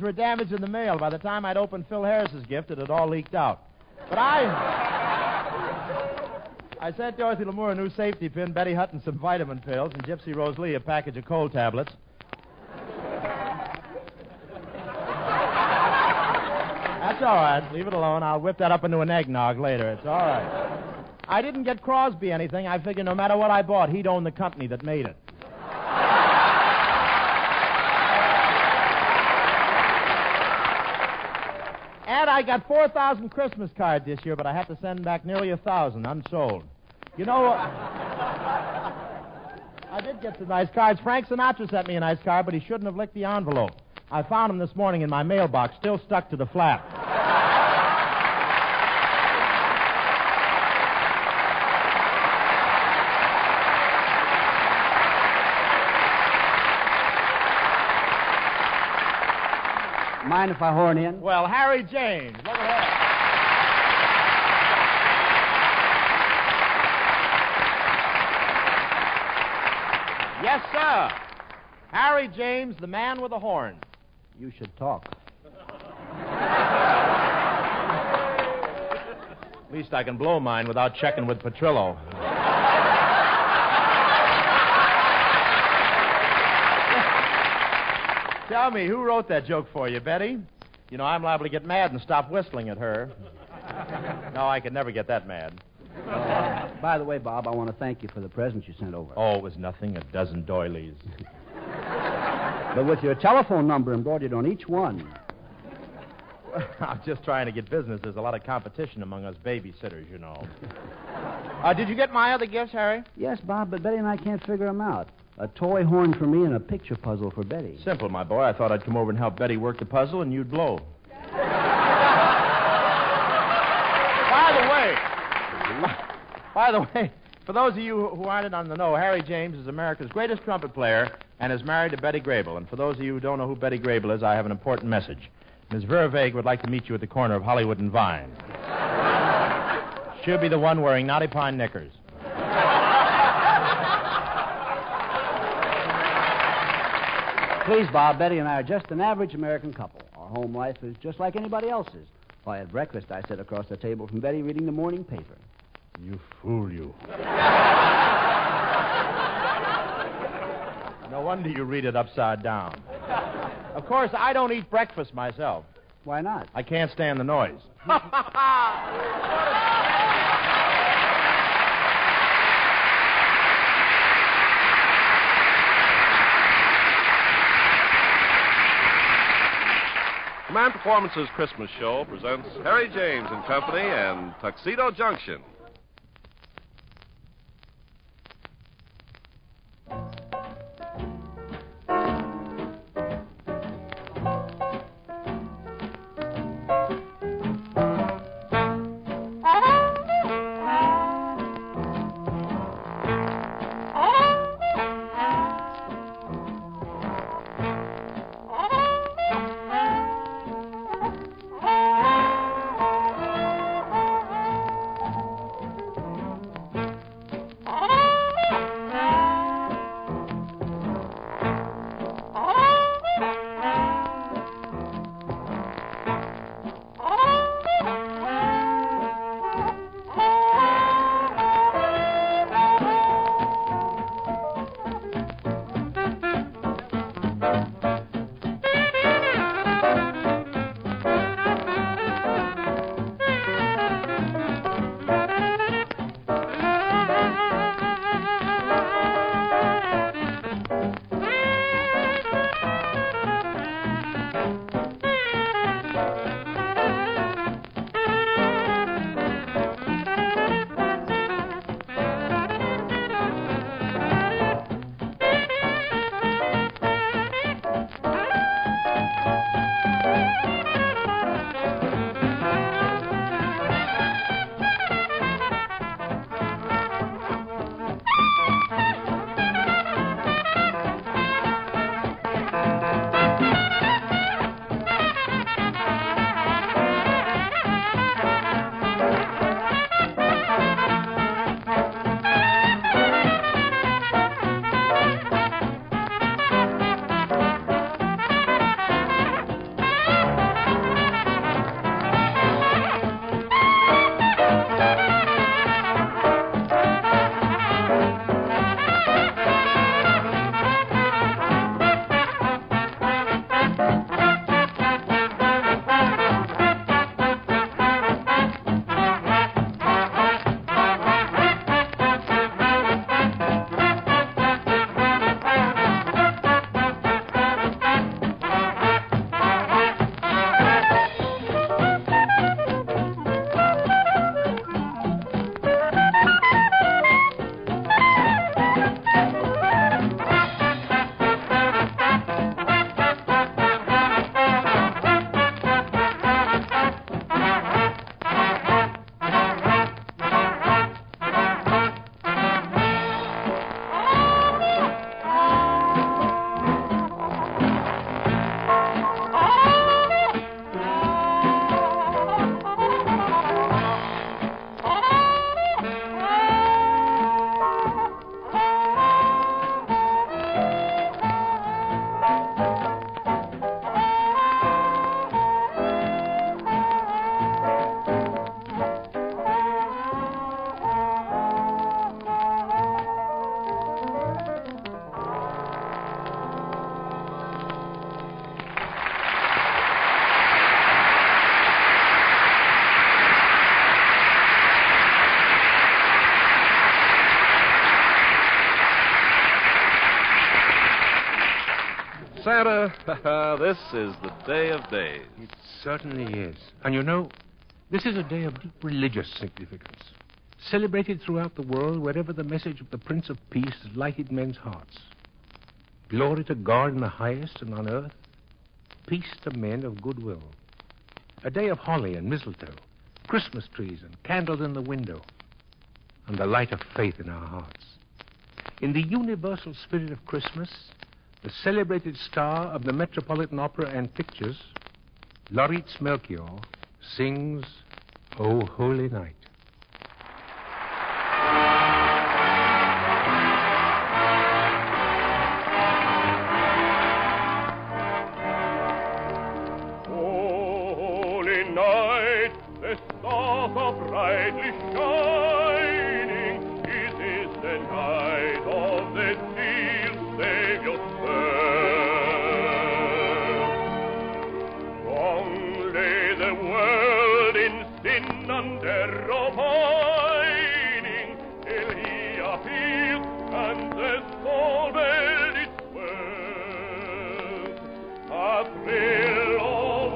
were damaged in the mail. By the time I'd opened Phil Harris's gift, it had all leaked out. But I sent Dorothy Lamour a new safety pin, Betty Hutton some vitamin pills, and Gypsy Rose Lee a package of cold tablets. That's all right. Leave it alone. I'll whip that up into an eggnog later. It's all right. I didn't get Crosby anything. I figured no matter what I bought, he'd own the company that made it. And I got 4,000 Christmas cards this year, but I had to send back nearly 1,000 unsold. You know, I did get some nice cards. Frank Sinatra sent me a nice card, but he shouldn't have licked the envelope. I found him this morning in my mailbox, still stuck to the flap. Mind if I horn in? Well, Harry James, look at that. Yes, sir. Harry James, the man with the horn. You should talk. At least I can blow mine without checking with Petrillo. Tell me, who wrote that joke for you, Betty? You know, I'm liable to get mad and stop whistling at her. No, I could never get that mad. By the way, Bob, I want to thank you for the present you sent over. Oh, it was nothing, a dozen doilies. But with your telephone number embroidered on each one. I'm just trying to get business. There's a lot of competition among us babysitters, you know. Did you get my other gifts, Harry? Yes, Bob, but Betty and I can't figure them out. A toy horn for me and a picture puzzle for Betty. Simple, my boy. I thought I'd come over and help Betty work the puzzle, and you'd blow. By the way, for those of you who aren't on the know, Harry James is America's greatest trumpet player and is married to Betty Grable. And for those of you who don't know who Betty Grable is, I have an important message. Ms. Vera Vague would like to meet you at the corner of Hollywood and Vine. She'll be the one wearing knotty pine knickers. Please, Bob, Betty and I are just an average American couple. Our home life is just like anybody else's. While at breakfast, I sit across the table from Betty reading the morning paper. You fool, you. No wonder you read it upside down. Of course, I don't eat breakfast myself. Why not? I can't stand the noise. Command Performances Christmas Show presents Harry James and Company and Tuxedo Junction. Santa, this is the day of days. It certainly is. And you know, this is a day of deep religious significance, celebrated throughout the world wherever the message of the Prince of Peace has lighted men's hearts. Glory to God in the highest, and on earth, peace to men of goodwill. A day of holly and mistletoe, Christmas trees and candles in the window, and the light of faith in our hearts. In the universal spirit of Christmas, the celebrated star of the Metropolitan Opera and Pictures, Lauritz Melchior, sings O Holy Night. Holy night, the stars are brightly shining. It is the night of the dear Savior's birth. Long lay the world in sin under opining, till he appeared and the soul belled its worth. A thrill of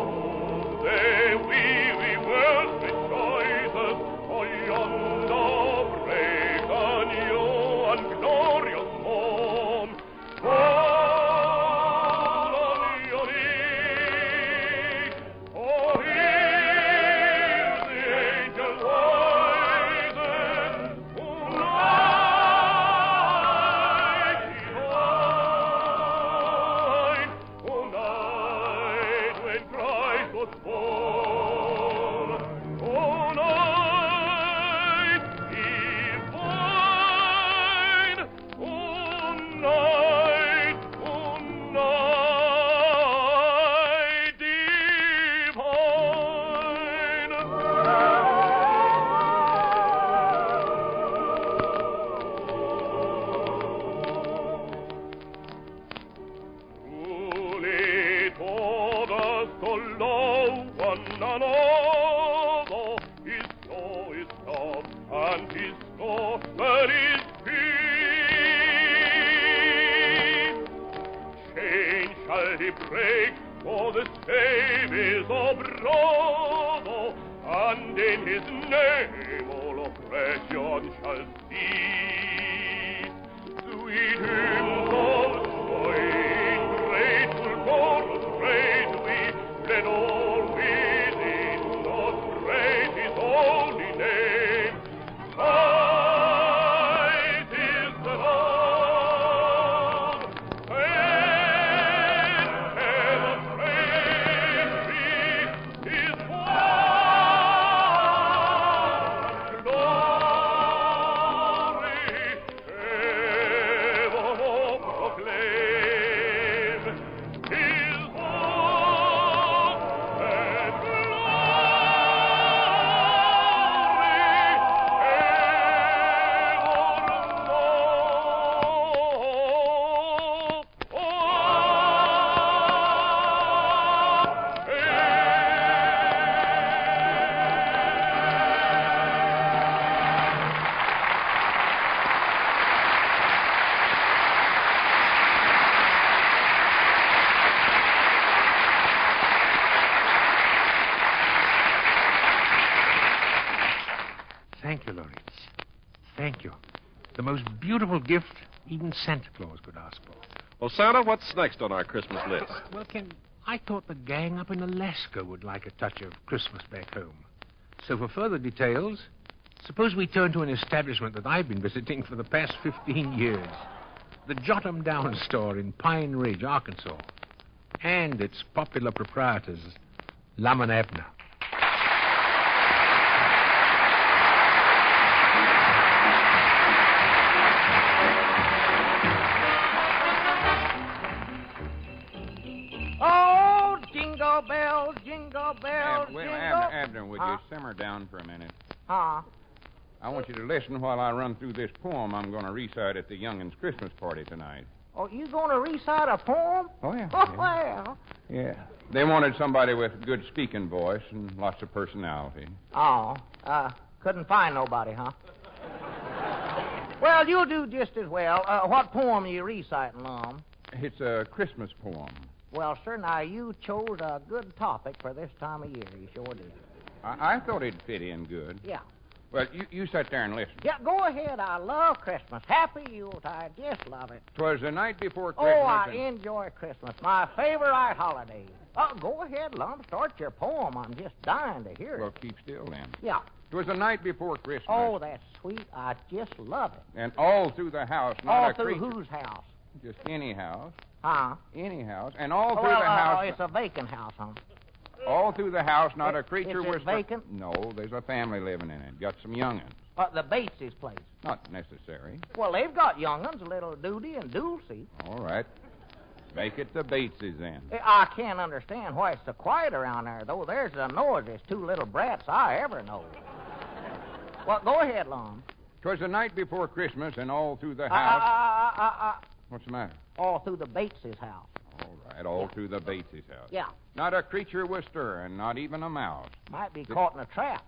the weary world rejoices, for yonder break a new and glorious morn. Fall on your knees, oh, hear the angel voices, tonight divine, tonight when Christ was born, tonight divine, tonight, tonight divine. Truly taught us to love one another. His law is love, and his gospel is peace. Chain shall he break, for the same is a brother, and in his name all oppression shall cease. Sweet hymns of joy in grateful chorus praise we, let all within us praise his holy name. Christ is the Lord, and heaven praise his one glory, evermore proclaim his hope and Thank you, Lauritz. Thank you. The most beautiful gift even Santa Claus could ask for. Well, Santa, what's next on our Christmas list? Well, Ken, I thought the gang up in Alaska would like a touch of Christmas back home. So for further details, suppose we turn to an establishment that I've been visiting for the past 15 years. The Jot 'em Down store in Pine Ridge, Arkansas. And its popular proprietors, Lam and Abner. Oh, jingle bells, jingle bells, Well, jingle... Abner, would you simmer down for a minute? Huh? I want you to listen while I run through this poem I'm going to recite at the young'uns' Christmas party tonight. Oh, you going to recite a poem? Oh, yeah. Oh, well. Yeah. They wanted somebody with good speaking voice and lots of personality. Oh, couldn't find nobody, huh? Well, you'll do just as well. What poem are you reciting, Lum? It's a Christmas poem. Well, sir, now you chose a good topic for this time of year. You sure did. I thought it'd fit in good. Yeah. Well, you sit there and listen. Yeah, go ahead. I love Christmas. Happy Yuletide. Just love it. 'Twas the night before Christmas. Oh, I enjoy Christmas. My favorite holiday. Oh, go ahead, Lump. Start your poem. I'm just dying to hear it. Well, keep still then. Yeah. 'Twas the night before Christmas. Oh, that's sweet. I just love it. And all through the house, not All a through creature. whose house? Just any house. Huh? Any house. And all through Well, the house. it's a vacant house, huh? All through the house, not a creature Is it was... vacant? No, there's a family living in it. Got some young'uns. The Bates' place. Not necessary. Well, they've got young'uns, little Duty and Dulcie. All right. Make it the Bateses then. I can't understand why it's so quiet around there, though. There's the noisiest two little brats I ever know. Well, go ahead, Lum. 'Twas the night before Christmas, and all through the house... What's the matter? All through the Bates' house. All right, all through the Bateses' house. Yeah. Not a creature was stirring, not even a mouse. Might be caught in a trap.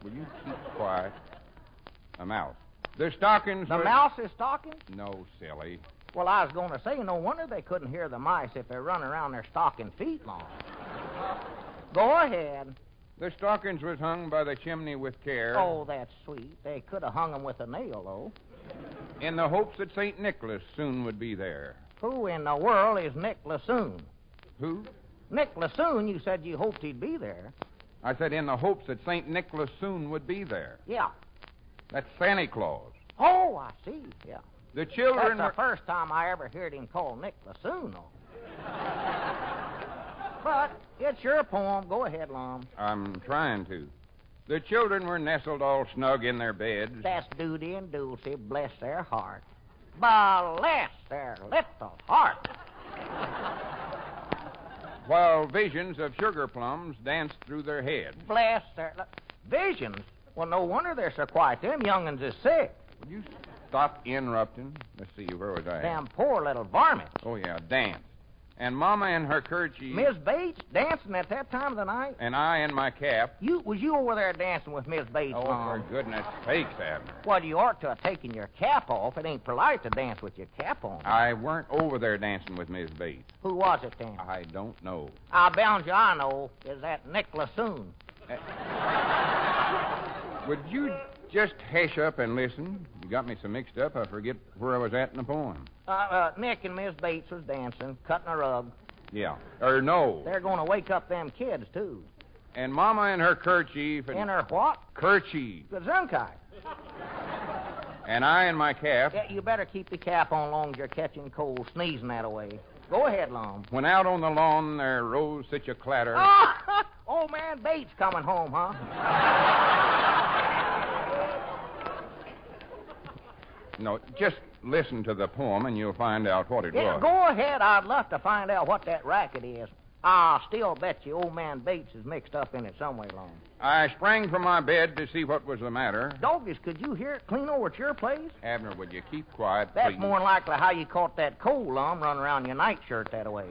Will you keep quiet? A mouse. The stockings The was... mouse's stockings? No, silly. Well, I was going to say, no wonder they couldn't hear the mice if they're running around their stocking feet long. Go ahead. The stockings was hung by the chimney with care. Oh, that's sweet. They could have hung them with a nail, though. In the hopes that St. Nicholas soon would be there. Who in the world is Nick Lassoon? Who? Nick Lassoon, you said you hoped he'd be there. I said in the hopes that St. Nicholas soon would be there. Yeah. That's Santa Claus. Oh, I see, yeah. The children That's the first time I ever heard him call Nick Lassoon, though. But it's your poem. Go ahead, Lum. I'm trying to. The children were nestled all snug in their beds. That's Duty and Dulcie, bless their heart. Bless their little heart. While visions of sugar plums danced through their heads. Bless their... Visions? Well, no wonder they're so quiet. Them young'uns is sick. Would you stop interrupting? Let's see, where was I? Them poor little varmints. Oh, yeah, dance. And Mama in her kerchief. Miss Bates dancing at that time of the night? And I in my cap. Was you over there dancing with Miss Bates, Oh, Mom? for goodness sakes, Abner. Well, you ought to have taken your cap off. It ain't polite to dance with your cap on. I weren't over there dancing with Miss Bates. Who was it then? I don't know. I bound you I know. Is that Nick Lassoon? Would you just hush up and listen? You got me so mixed up, I forget where I was at in the poem. Nick and Miss Bates was dancing, cutting a rug. Yeah. Or no. They're going to wake up them kids, too. And Mama in her kerchief. And in her what? Kerchief. Gesundheit. And I in my cap. Yeah, you better keep your cap on long as you're catching cold, sneezing that away. Go ahead, Lum. When out on the lawn there rose such a clatter. Old man Bates coming home, huh? No, just listen to the poem and you'll find out what it was. Go ahead. I'd love to find out what that racket is. I'll still bet you old man Bates is mixed up in it some way, Lum. I sprang from my bed to see what was the matter. Doggies, could you hear it clean over at your place? Abner, would you keep quiet, That's please? more than likely how you caught that cold, Lum, running around your nightshirt that way.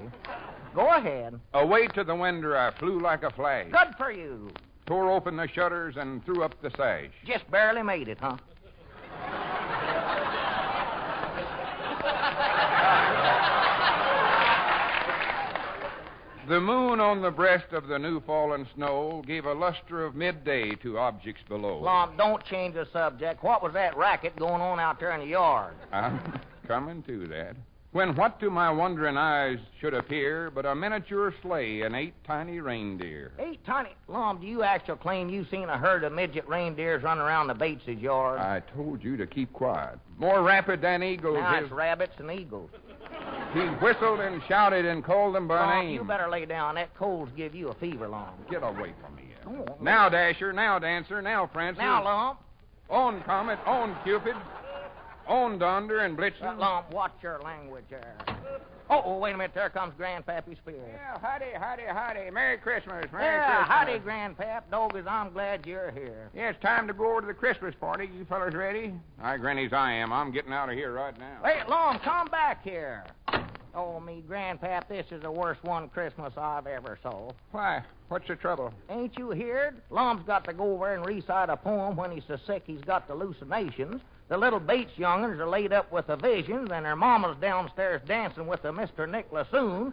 Go ahead. Away to the window I flew like a flash. Good for you. Tore open the shutters and threw up the sash. Just barely made it, huh? The moon on the breast of the new fallen snow gave a luster of midday to objects below. Lum, don't change the subject. What was that racket going on out there in the yard? I'm coming to that. When what to my wondering eyes should appear but a miniature sleigh and 8 tiny reindeer. 8 tiny... Lum, do you actually claim you seen a herd of midget reindeers running around the Bates' yard? I told you to keep quiet. More rapid than eagles. Now it's rabbits and eagles. He whistled and shouted and called them by name. You better lay down. That cold's give you a fever, Lum. Get away from me. Go on. Now, Dasher. Now, Dancer. Now, Francis. Now, Lump. On, Comet. On, Cupid. On, Donder and Blitzen. Lump, watch your language there. Oh, wait a minute. There comes Grandpappy Spears. Yeah, howdy. Merry Christmas. Merry Christmas. Howdy, Grandpap. Doggies, I'm glad you're here. Yeah, it's time to go over to the Christmas party. You fellas ready? Aye, Granny's I am. I'm getting out of here right now. Hey, Lum, come back here. Oh, me, Grandpap, this is the worst one Christmas I've ever saw. Why? What's the trouble? Ain't you heard? Lum's got to go over and recite a poem when he's so sick he's got hallucinations. The little Bates young'uns are laid up with the visions, and their mama's downstairs dancing with the Mr. Nick Lassoon.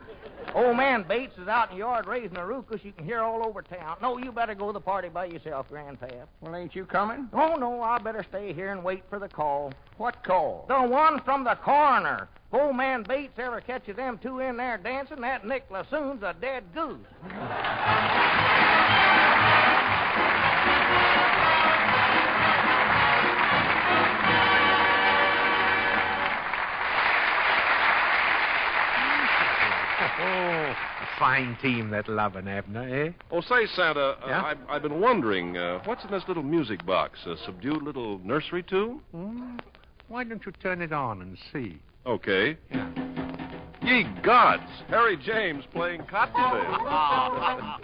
Old man Bates is out in the yard raising a ruckus you can hear all over town. No, you better go to the party by yourself, Grandpap. Well, ain't you coming? Oh, no, I better stay here and wait for the call. What call? The one from the coroner. If old man Bates ever catches them two in there dancing, that Nick Lassoon's a dead goose. Oh, a fine team, that Lovin', Abner, eh? Oh, say, Santa, Yeah? I've been wondering, what's in this little music box? A subdued little nursery tune? Why don't you turn it on and see? Okay. Yeah. Ye gods! Harry James playing Cottontail.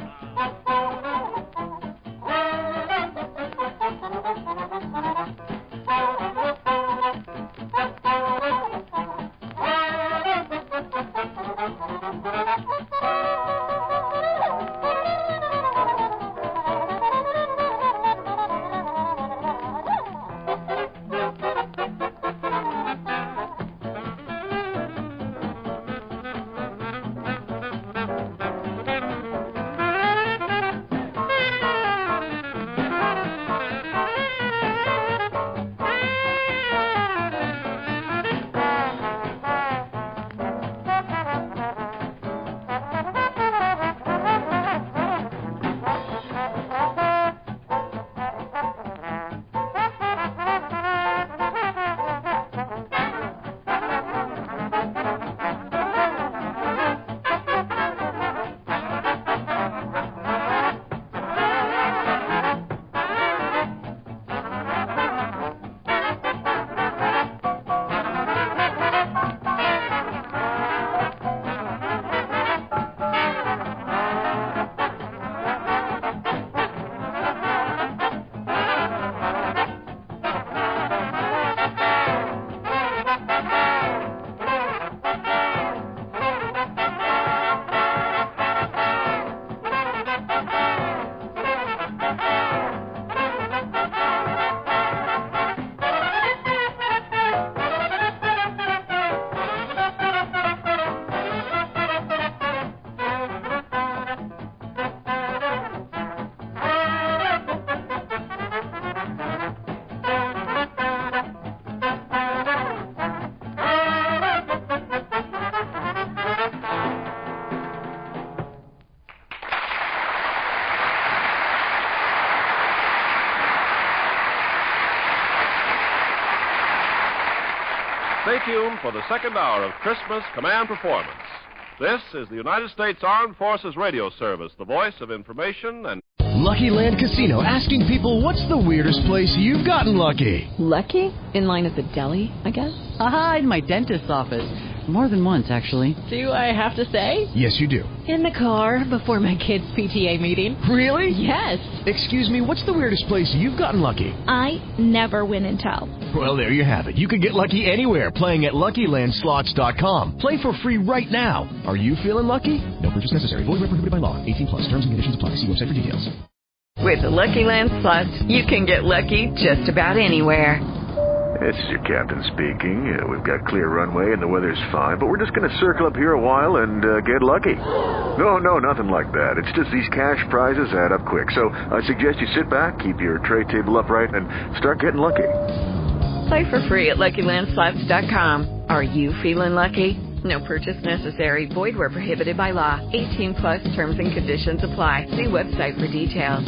Stay tuned for the second hour of Christmas Command Performance. This is the United States Armed Forces Radio Service, the voice of information and... Lucky Land Casino, asking people, what's the weirdest place you've gotten lucky? Lucky? In line at the deli, I guess? Aha, in my dentist's office. More than once, actually. Do I have to say? Yes, you do. In the car before my kids' PTA meeting. Really? Yes. Excuse me, what's the weirdest place you've gotten lucky? I never win and tell. Well, there you have it. You can get lucky anywhere, playing at LuckyLandSlots.com. Play for free right now. Are you feeling lucky? No purchase necessary. Void where prohibited by law. 18+. Terms and conditions apply. See website for details. With the Lucky Land Slots, you can get lucky just about anywhere. This is your captain speaking. We've got clear runway and the weather's fine, but we're just going to circle up here a while and get lucky. No, nothing like that. It's just these cash prizes add up quick. So I suggest you sit back, keep your tray table upright, and start getting lucky. Play for free at LuckyLandSlots.com. Are you feeling lucky? No purchase necessary. Void where prohibited by law. 18+ terms and conditions apply. See website for details.